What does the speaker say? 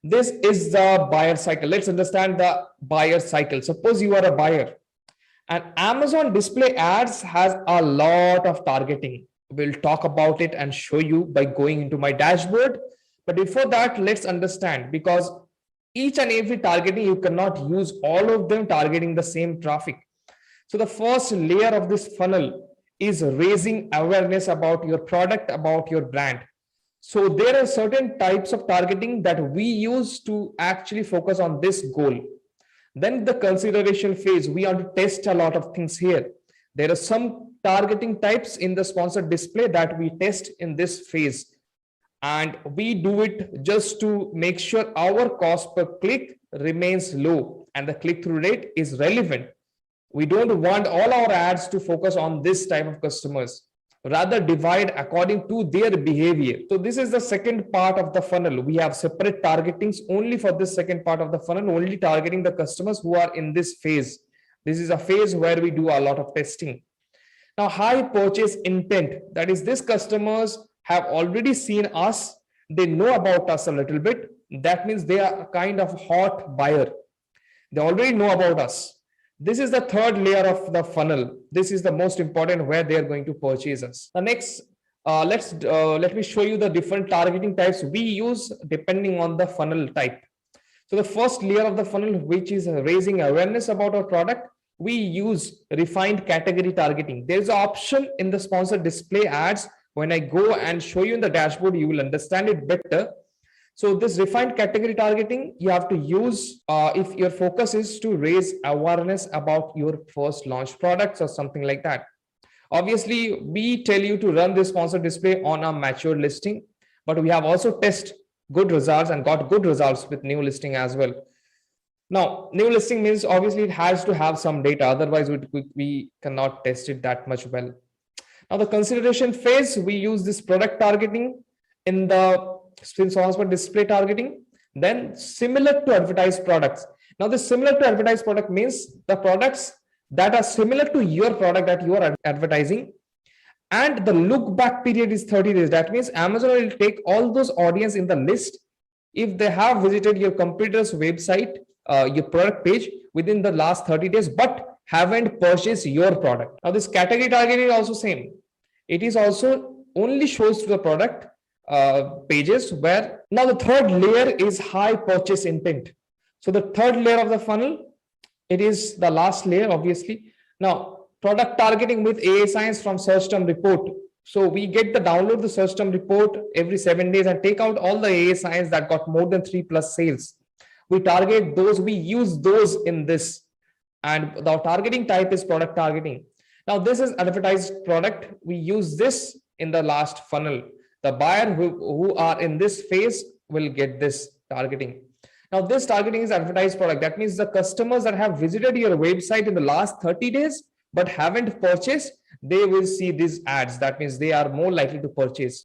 This is the buyer cycle. Let's understand the buyer cycle. Suppose you are a buyer and Amazon display ads has a lot of targeting. We'll talk about it and show you by going into my dashboard. But before that, let's understand, because each and every targeting, you cannot use all of them targeting the same traffic. So the first layer of this funnel is raising awareness about your product, about your brand. So there are certain types of targeting that we use to actually focus on this goal. Then the consideration phase, we want to test a lot of things here. There are some targeting types in the sponsored display that we test in this phase. And we do it just to make sure our cost per click remains low and the click-through rate is relevant. We don't want all our ads to focus on this type of customers, rather divide according to their behavior. So this is the second part of the funnel. We have separate targetings only for this second part of the funnel, only targeting the customers who are in this phase. This is a phase where we do a lot of testing. Now, high purchase intent, that is, these customers have already seen us, they know about us a little bit. That means they are a kind of hot buyer. They already know about us. This is the third layer of the funnel. This is the most important, where they are going to purchase us. The next, let me show you the different targeting types we use depending on the funnel type. So the first layer of the funnel, which is raising awareness about our product, we use refined category targeting. There's an option in the sponsored display ads. When I go and show you in the dashboard, you will understand it better. So this refined category targeting, you have to use if your focus is to raise awareness about your first launch products or something like that. Obviously, we tell you to run this sponsored display on a mature listing, but we have also tested good results and got good results with new listing as well. Now, new listing means obviously it has to have some data, otherwise we cannot test it that much well. Now, the consideration phase, we use this product targeting in the sponsored display targeting, then similar to advertised products. Now, this similar to advertised product means the products that are similar to your product that you are advertising, and the look back period is 30 days. That means Amazon will take all those audience in the list if they have visited your competitor's website, your product page within the last 30 days, but haven't purchased your product. Now, this category targeting is also same. It is also only shows to the product pages where. Now the third layer is high purchase intent. So the third layer of the funnel, it is the last layer, obviously. Now, product targeting with AI Science from search term report. So we get the download the search term report every 7 days and take out all the AI Science that got more than 3+ sales. We target those, we use those in this, and the targeting type is product targeting. Now this is advertised product. We use this in the last funnel. The buyer who are in this phase will get this targeting. Now, this targeting is advertised product. That means the customers that have visited your website in the last 30 days but haven't purchased, they will see these ads. That means they are more likely to purchase.